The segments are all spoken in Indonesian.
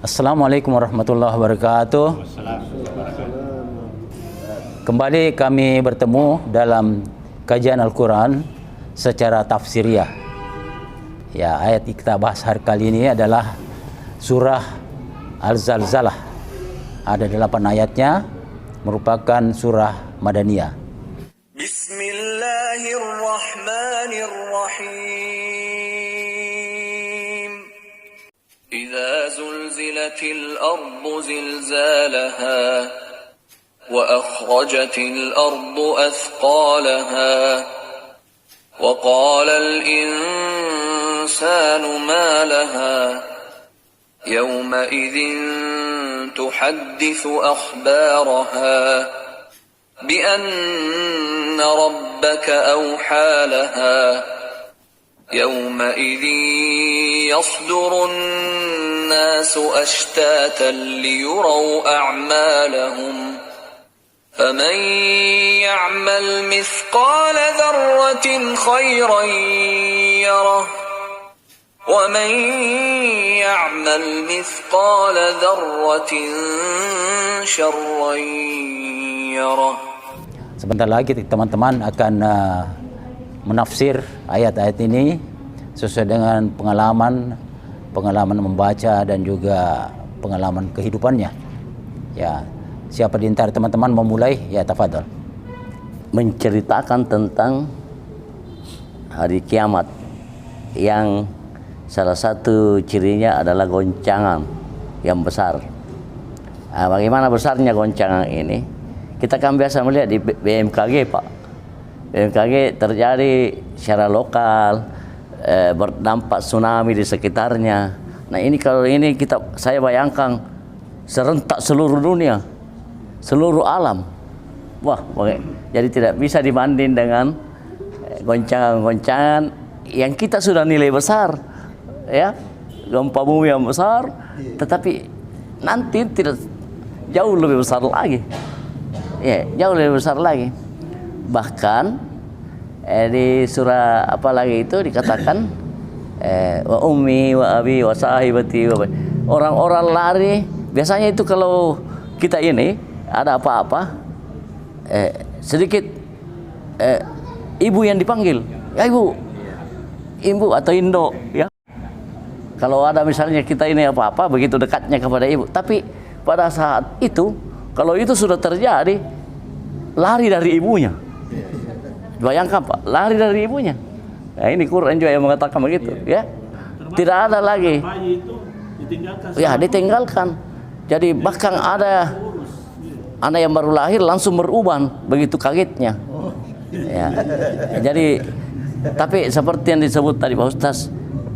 Assalamualaikum warahmatullahi wabarakatuh. Kembali kami bertemu dalam kajian Al-Quran secara tafsiriyah. Ya, ayat yang kita bahas hari kali ini adalah surah Al-Zalzalah. Ada 8 ayatnya, merupakan surah Madaniyah. Bismillahirrahmanirrahim. إذا زلزلت الأرض زلزالها وأخرجت الأرض أثقالها وقال الإنسان ما لها يومئذ تحدث أخبارها بأن ربك أوحى لها يومئذ يصدر الناس أشتاتا ليروا أعمالهم فمن يعمل مثقال ذرة خيرا يره ومن يعمل مثقال ذرة شرا يره. Sebentar lagi teman-teman akan menafsir ayat-ayat ini sesuai dengan pengalaman membaca dan juga pengalaman kehidupannya. Ya, siapa di antara teman-teman memulai? Ya, tafadhol. Menceritakan tentang hari kiamat yang salah satu cirinya adalah goncangan yang besar. Nah, bagaimana besarnya goncangan ini? Kita kan biasa melihat di BMKG, Pak. BMKG terjadi secara lokal, berdampak tsunami di sekitarnya. Nah, ini kalau ini saya bayangkan serentak seluruh dunia, seluruh alam. Wah, jadi tidak bisa dibanding dengan goncangan-goncangan yang kita sudah nilai besar, ya, gempa bumi yang besar, tetapi nanti tidak jauh lebih besar lagi, ya, jauh lebih besar lagi. Bahkan di surah apa lagi itu dikatakan wa ummi wa abi wa sahibati wa orang-orang lari. Biasanya itu kalau kita ini ada apa-apa sedikit ibu yang dipanggil, ya ibu atau indo, ya. Kalau ada misalnya kita ini apa-apa begitu dekatnya kepada ibu, tapi pada saat itu kalau itu sudah terjadi lari dari ibunya. Bayangkan, Pak, lari dari ibunya. Nah, ini Quran juga yang mengatakan begitu, ya. Tidak ada lagi. Ya, ditinggalkan. Jadi bahkan ada anak yang baru lahir langsung beruban, begitu kagetnya. Ya. Jadi tapi seperti yang disebut tadi Pak Ustaz,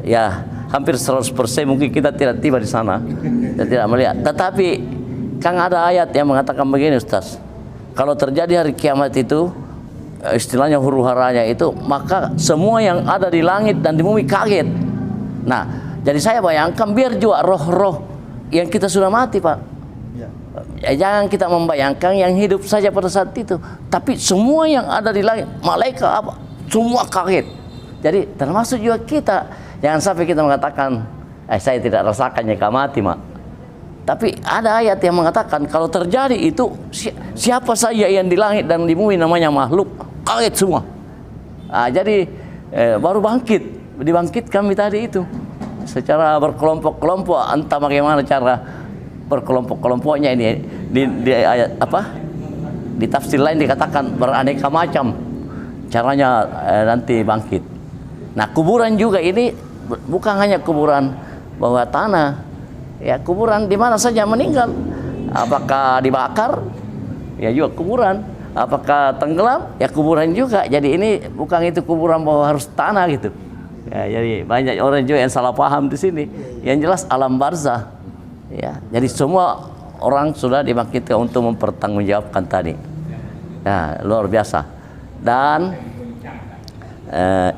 ya, hampir 100% mungkin kita tidak tiba di sana. Kita tidak melihat. Tetapi kan ada ayat yang mengatakan begini, Ustaz. Kalau terjadi hari kiamat itu, istilahnya huru-haranya itu, maka semua yang ada di langit dan di bumi kaget. Nah, jadi saya bayangkan biar juga roh-roh yang kita sudah mati, Pak. Ya, jangan kita membayangkan yang hidup saja pada saat itu, tapi semua yang ada di langit, malaikat apa, semua kaget. Jadi termasuk juga kita. Jangan sampai kita mengatakan, saya tidak rasakan nyeka mati, Mak. Tapi ada ayat yang mengatakan kalau terjadi itu siapa saja yang di langit dan di bumi namanya makhluk kaget semua. Nah, jadi baru dibangkit kami tadi itu secara berkelompok-kelompok. Entah bagaimana cara berkelompok-kelompoknya ini di ayat apa? Di tafsir lain dikatakan beraneka macam caranya nanti bangkit. Nah, kuburan juga ini bukan hanya kuburan bawah tanah. Ya, kuburan di mana saja meninggal. Apakah dibakar? Ya juga kuburan. Apakah tenggelam? Ya kuburan juga. Jadi ini bukan itu kuburan bahwa harus tanah gitu. Ya, jadi banyak orang juga yang salah paham di sini. Yang jelas alam barzah. Ya, jadi semua orang sudah dibangkitkan untuk mempertanggungjawabkan tadi. Ya, luar biasa. Dan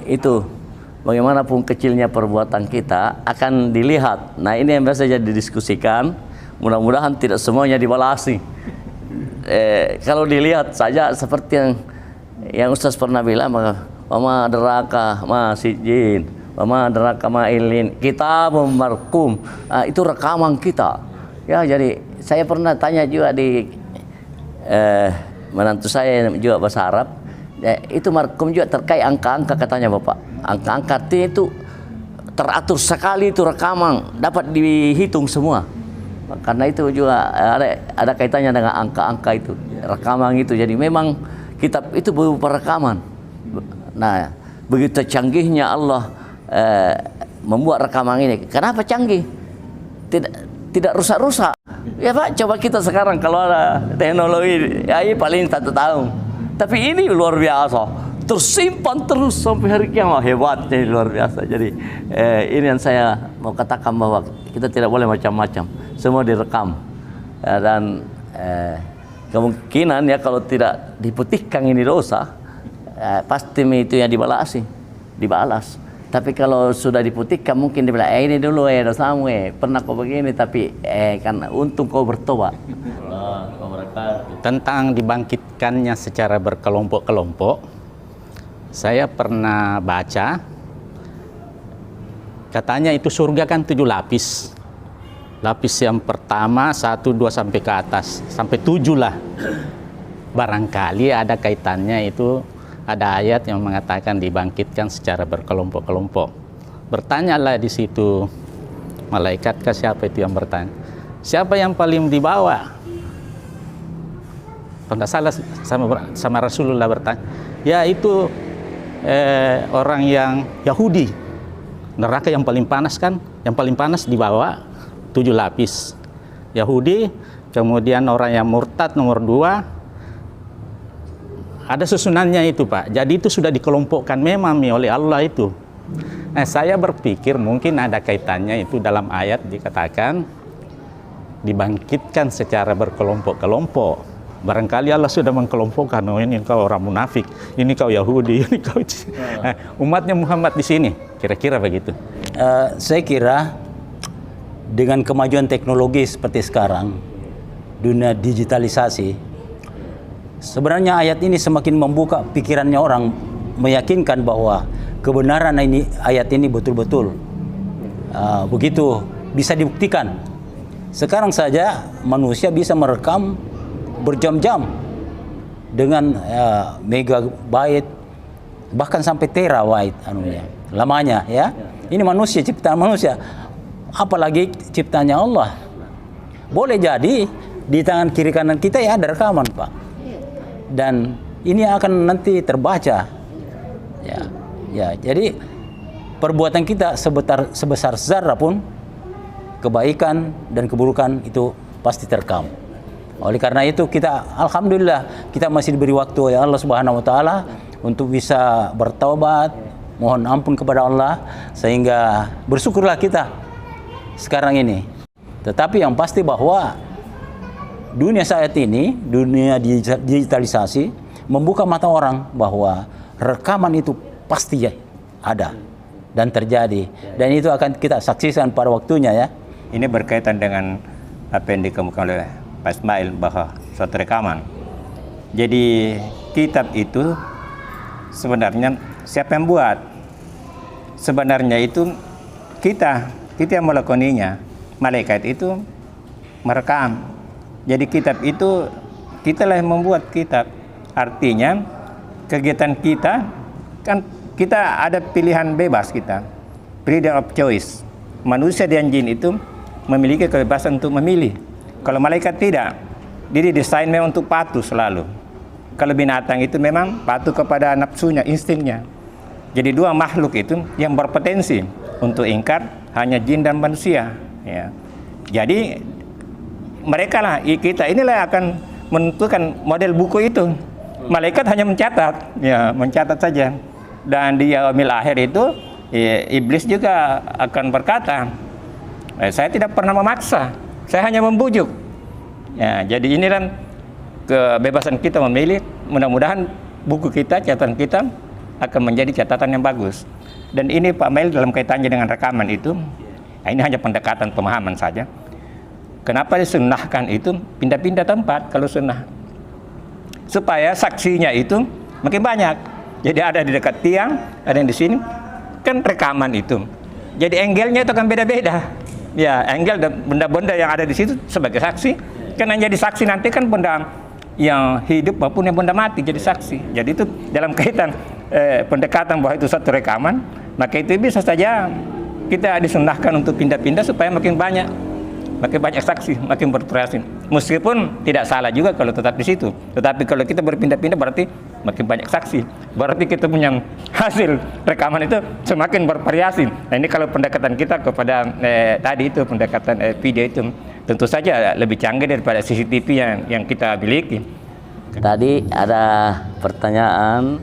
itu bagaimanapun kecilnya perbuatan kita akan dilihat. Nah, ini yang biasa jadi didiskusikan. Mudah-mudahan tidak semuanya dibalasi. Kalau dilihat saja seperti yang Ustaz pernah bilang, mama deraka, ma sijin, Mama Drakama Ilin kita markum, itu rekaman kita. Ya, jadi saya pernah tanya juga di menantu saya juga bahasa Arab. Ya, itu markum juga terkait angka-angka katanya Bapak. Angka-angka itu teratur sekali, itu rekaman dapat dihitung semua. Karena itu juga ada kaitannya dengan angka-angka itu, rekaman itu. Jadi memang kitab itu berupa rekaman. Nah, begitu canggihnya Allah membuat rekaman ini. Kenapa canggih? Tidak rusak-rusak. Ya Pak, coba kita sekarang kalau ada teknologi, ya ini paling 1 tahun. Tapi ini luar biasa, tersimpan terus sampai hari kiamat. Hebatnya luar biasa. Jadi ini yang saya mau katakan, bahwa kita tidak boleh macam-macam, semua direkam. Dan kemungkinan ya kalau tidak diputihkan ini dosa, pasti itu yang dibalas. Tapi kalau sudah diputihkan mungkin dia bilang, ini dulu dosamu, pernah kau begini, tapi kan untung kau bertobat. Tentang dibangkitkannya secara berkelompok-kelompok, saya pernah baca, katanya itu surga kan 7 lapis. Lapis yang pertama 1, 2 sampai ke atas, sampai 7 lah. Barangkali ada kaitannya itu. Ada ayat yang mengatakan dibangkitkan secara berkelompok-kelompok. Bertanyalah di situ malaikat, ke siapa itu yang bertanya? Siapa yang paling di bawah? Kalau tidak salah sama Rasulullah bertanya. Ya itu orang yang Yahudi. Neraka yang paling panas kan? Yang paling panas di bawah 7 lapis. Yahudi, kemudian orang yang murtad nomor 2. Ada susunannya itu Pak. Jadi itu sudah dikelompokkan memang oleh Allah itu. Nah, saya berpikir mungkin ada kaitannya itu dalam ayat dikatakan dibangkitkan secara berkelompok-kelompok. Barangkali Allah sudah mengkelompokkan, oh ini kau orang munafik, ini kau Yahudi, ini kau umatnya Muhammad di sini. Kira-kira begitu. Saya kira dengan kemajuan teknologi seperti sekarang, dunia digitalisasi, sebenarnya ayat ini semakin membuka pikirannya orang, meyakinkan bahwa kebenaran ayat ini betul-betul begitu bisa dibuktikan. Sekarang saja manusia bisa merekam berjam-jam dengan megabyte, bahkan sampai terabyte lamanya ya. Ini manusia, ciptaan manusia, apalagi ciptanya Allah. Boleh jadi di tangan kiri kanan kita ya ada rekaman Pak. Dan ini akan nanti terbaca, ya. Jadi perbuatan kita sebesar zarah pun, kebaikan dan keburukan itu pasti terekam. Oleh karena itu kita, alhamdulillah, kita masih diberi waktu oleh Allah Subhanahu Wa Taala untuk bisa bertaubat, mohon ampun kepada Allah, sehingga bersyukurlah kita sekarang ini. Tetapi yang pasti bahwa dunia saat ini, dunia digitalisasi, membuka mata orang bahwa rekaman itu pasti ada dan terjadi. Dan itu akan kita saksikan pada waktunya ya. Ini berkaitan dengan apa yang dikemukakan oleh Pak Ismail, bahwa suatu rekaman. Jadi kitab itu sebenarnya siapa yang buat? Sebenarnya itu kita yang melakoninya. Malaikat itu merekam. Jadi kitab itu kitalah yang membuat kitab. Artinya kegiatan kita kan kita ada pilihan bebas kita, freedom of choice. Manusia dan jin itu memiliki kebebasan untuk memilih. Kalau malaikat tidak, dia didesain memang untuk patuh selalu. Kalau binatang itu memang patuh kepada nafsunya, instingnya. Jadi 2 makhluk itu yang berpotensi untuk ingkar hanya jin dan manusia. Ya. Jadi mereka lah, kita inilah yang akan menentukan model buku itu. Malaikat hanya mencatat, ya mencatat saja. Dan di yaumil akhir itu iblis juga akan berkata, saya tidak pernah memaksa, saya hanya membujuk. Ya, jadi ini kan kebebasan kita memilih. Mudah-mudahan buku kita, catatan kita akan menjadi catatan yang bagus. Dan ini Pak Mail dalam kaitannya dengan rekaman itu, ini hanya pendekatan pemahaman saja. Kenapa disunnahkan itu pindah-pindah tempat kalau sunnah? Supaya saksinya itu makin banyak. Jadi ada di dekat tiang, ada yang di sini. kan rekaman itu. Jadi angle-nya itu kan beda-beda. Ya, angle dan benda-benda yang ada di situ sebagai saksi. Kan yang jadi saksi nanti kan benda yang hidup maupun yang benda mati jadi saksi. Jadi itu dalam kaitan pendekatan bahwa itu satu rekaman, maka itu bisa saja kita disunnahkan untuk pindah-pindah supaya makin banyak saksi, makin bervariasi. Meskipun tidak salah juga kalau tetap di situ. Tetapi kalau kita berpindah-pindah berarti makin banyak saksi. Berarti kita punya hasil rekaman itu semakin bervariasi. Nah ini kalau pendekatan kita kepada tadi itu pendekatan video itu tentu saja lebih canggih daripada CCTV yang kita miliki. Tadi ada pertanyaan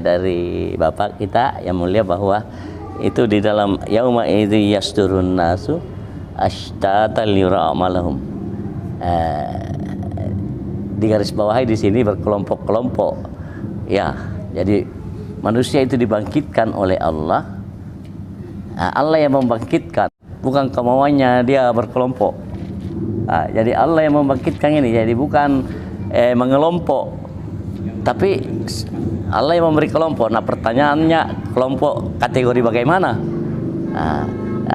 dari Bapak kita yang mulia bahwa itu di dalam yauma idzi yasdurun nasu ashtatan liyura'amalahum. Di garis bawahi di sini berkelompok-kelompok. Ya, jadi manusia itu dibangkitkan oleh Allah. Allah yang membangkitkan, bukan kemauannya dia berkelompok. Jadi Allah yang membangkitkan ini, jadi bukan mengelompok, tapi Allah yang memberi kelompok. Nah pertanyaannya, kelompok kategori bagaimana?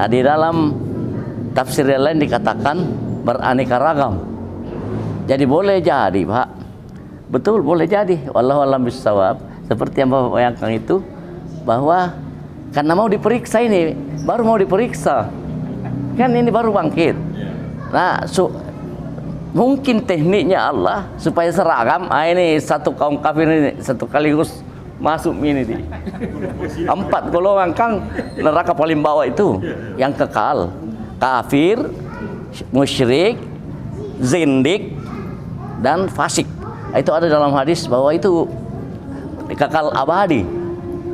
Di dalam tafsir yang lain dikatakan beraneka ragam. Jadi boleh jadi, Pak. Betul, boleh jadi. Wallahu a'lam bishawab. Seperti yang Bapak bayangkan itu, bahwa karena mau diperiksa ini, baru mau diperiksa. Kan ini baru bangkit. Nah, mungkin tekniknya Allah supaya seragam. Ini satu kaum kafir ini satu kaligus masuk ini di 4 golongan kan neraka paling bawah itu yang kekal. Kafir, musyrik, zindik, dan fasik. Itu ada dalam hadis bahwa itu kekal abadi.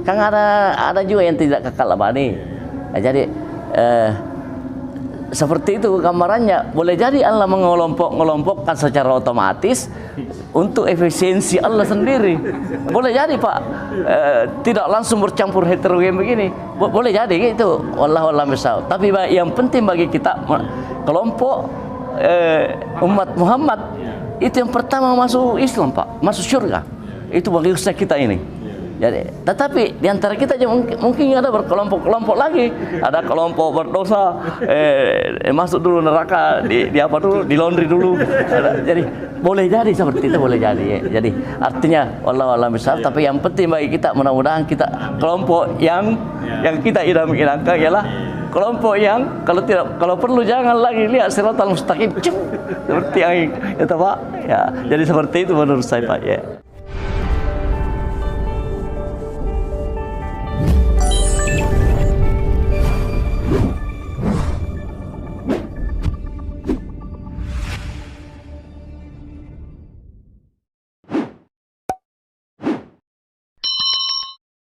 Kan ada juga yang tidak kekal abadi. Nah, jadi seperti itu gambarannya. Boleh jadi Allah mengelompokkan secara otomatis untuk efisiensi Allah sendiri. Boleh jadi, Pak, tidak langsung bercampur heterogen begini. Boleh jadi gitu. Wallahu a'lam bishawab. Tapi yang penting bagi kita kelompok umat Muhammad itu yang pertama masuk Islam, Pak, masuk surga. Itu bagi usaha kita ini. Jadi, tetapi di antara kita mungkin ada berkelompok-kelompok lagi. Ada kelompok berdosa, masuk dulu neraka, di apa dulu, di laundry dulu. Jadi boleh jadi seperti itu, boleh jadi. Jadi artinya wallahu a'lam bishawab. Tapi yang penting bagi kita, mudah-mudahan kita kelompok yang kita idam-idamkan ialah kelompok yang kalau perlu jangan lagi lihat siratal mustaqim seperti yang itu, Pak. Ya, jadi seperti itu menurut saya, Pak. Ya.